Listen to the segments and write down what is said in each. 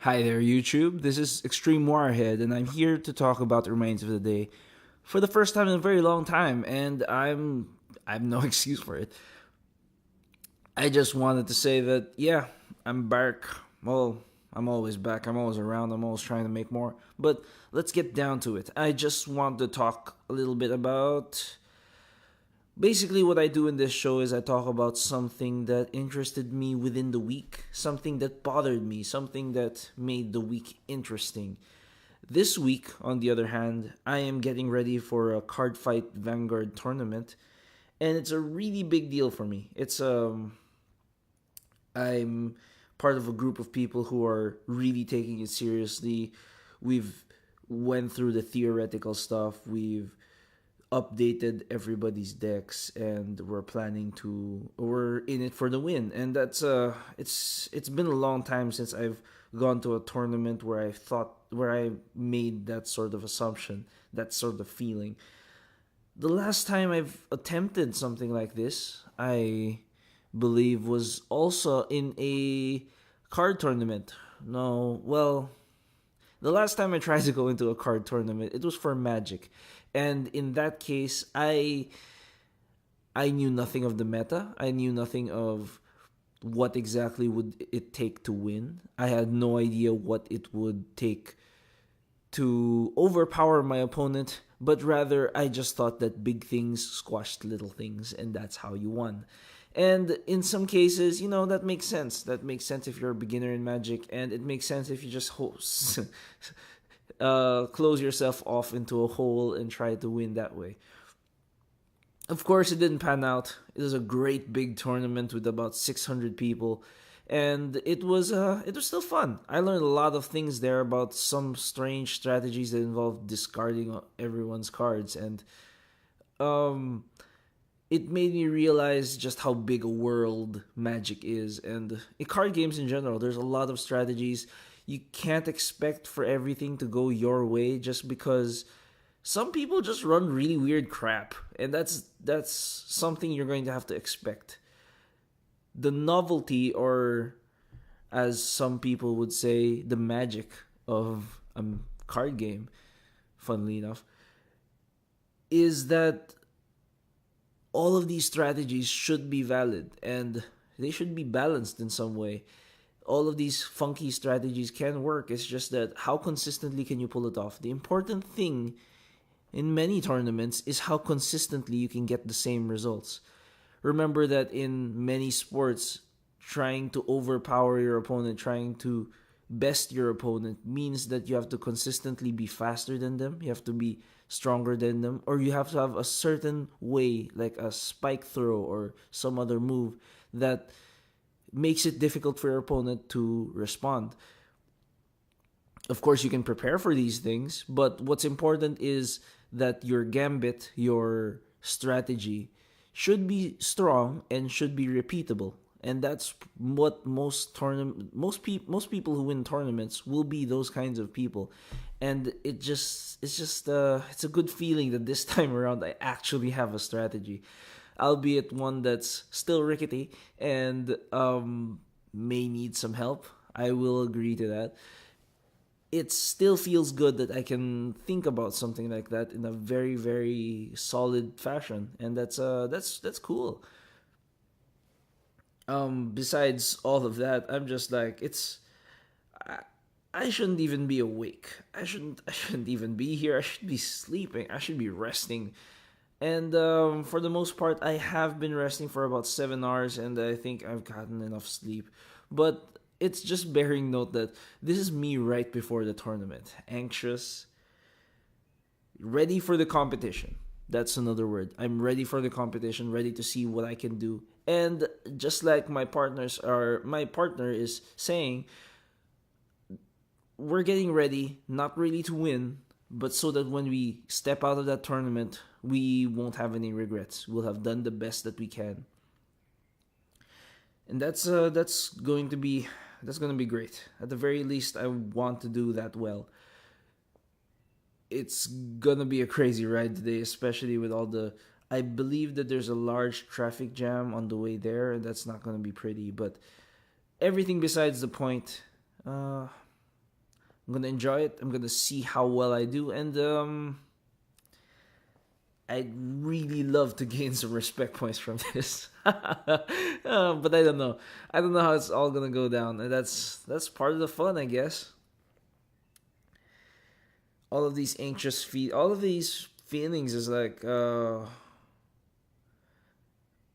Hi there, YouTube. This is extremewirehead, and I'm here to talk about the remains of the day for the first time in a very long time, and I have no excuse for it. I just wanted to say that I'm back. Well, I'm always back. I'm always around. I'm always trying to make more. But let's get down to it. I just want to talk a little bit about basically what I do in this show is I talk about something that interested me within the week, something that bothered me, something that made the week interesting. This week, on the other hand, I am getting ready for a card fight Vanguard tournament, and it's a really big deal for me. I'm part of a group of people who are really taking it seriously. We've went through the theoretical stuff. We've updated everybody's decks, and we're in it for the win. And it's been a long time since I've gone to a tournament where I made that sort of assumption, that sort of feeling. The last time I've attempted something like this, I believe, was also in a card tournament. No, well, the last time I tried to go into a card tournament, it was for Magic. And in that case, I knew nothing of the meta. I knew nothing of what exactly would it take to win. I had no idea what it would take to overpower my opponent, but rather I just thought that big things squashed little things, and that's how you won. And in some cases, that makes sense. That makes sense if you're a beginner in Magic, and it makes sense if you just host, close yourself off into a hole and try to win that way. Of course, it didn't pan out. It was a great big tournament with about 600 people, and it was still fun. I learned a lot of things there about some strange strategies that involve discarding everyone's cards, and um, it made me realize just how big a world Magic is, and in card games in general, there's a lot of strategies. You can't expect for everything to go your way just because some people just run really weird crap, and that's something you're going to have to expect. The novelty, or as some people would say, the magic of a card game, funnily enough, is that all of these strategies should be valid and they should be balanced in some way. All of these funky strategies can work. It's just that how consistently can you pull it off? The important thing in many tournaments is how consistently you can get the same results. Remember that in many sports, trying to overpower your opponent, trying to best your opponent means that you have to consistently be faster than them, you have to be stronger than them, or you have to have a certain way, like a spike throw or some other move that makes it difficult for your opponent to respond. Of course, you can prepare for these things, but what's important is that your gambit, your strategy, should be strong and should be repeatable. And that's what most people who win tournaments will be, those kinds of people. And it's a good feeling that this time around I actually have a strategy, albeit one that's still rickety and may need some help. I will agree to that. It still feels good that I can think about something like that in a very, very solid fashion, and that's cool. Besides all of that, I'm just like, I, I shouldn't even be awake. I shouldn't even be here. I should be sleeping. I should be resting. And for the most part, I have been resting for about 7 hours, and I think I've gotten enough sleep. But it's just bearing note that this is me right before the tournament. Anxious, ready for the competition. That's another word. I'm ready for the competition, ready to see what I can do. And just like my partner is saying, we're getting ready, not really to win, but so that when we step out of that tournament, we won't have any regrets. We'll have done the best that we can, and that's going to be great. At the very least, I want to do that well. It's gonna be a crazy ride today, especially with all the. I believe that there's a large traffic jam on the way there, and that's not gonna be pretty. But everything besides the point. Uh, I'm gonna enjoy it. I'm gonna see how well I do, and I'd really love to gain some respect points from this. But I don't know. I don't know how it's all gonna go down, and that's part of the fun, I guess. All of these feelings is like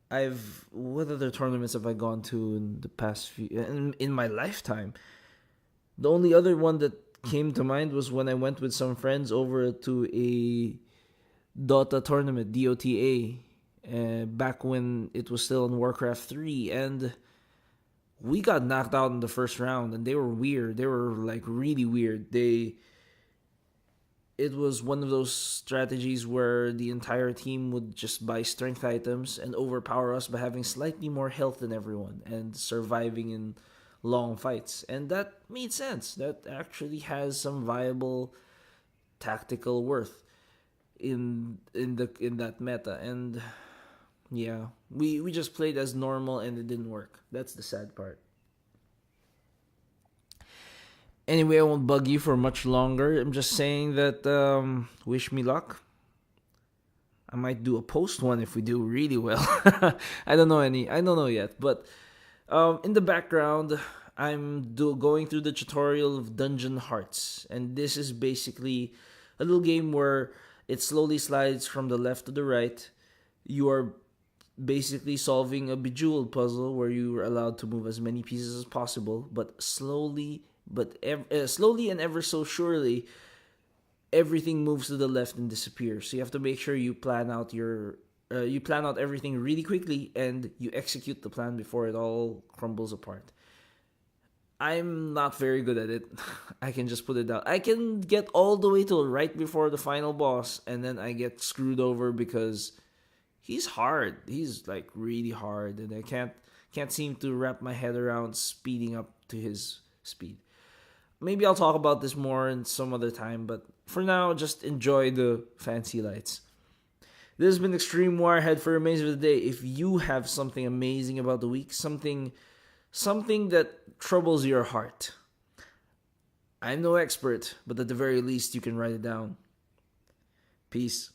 I've what other tournaments have I gone to in the past few in my lifetime? The only other one that came to mind was when I went with some friends over to a Dota tournament, DOTA, back when it was still in Warcraft 3, and we got knocked out in the first round, and they were weird. They were like really weird. It was one of those strategies where the entire team would just buy strength items and overpower us by having slightly more health than everyone and surviving in long fights. And that made sense. That actually has some viable tactical worth in that meta. And yeah, we just played as normal and it didn't work. That's the sad part. Anyway, I won't bug you for much longer. I'm just saying that wish me luck. I might do a post one if we do really well. I don't know any. I don't know yet. But in the background, going through the tutorial of Dungeon Hearts, and this is basically a little game where it slowly slides from the left to the right. You are basically solving a bejeweled puzzle where you are allowed to move as many pieces as possible, but slowly and ever so surely, everything moves to the left and disappears. So you have to make sure you plan out everything really quickly and you execute the plan before it all crumbles apart. I'm not very good at it. I can just put it down. I can get all the way till right before the final boss, and then I get screwed over because he's hard. He's like really hard, and I can't seem to wrap my head around speeding up to his speed. Maybe I'll talk about this more in some other time, but for now, just enjoy the fancy lights. This has been Extreme Wirehead for Amazing of the Day. If you have something amazing about the week, something that troubles your heart, I'm no expert, but at the very least, you can write it down. Peace.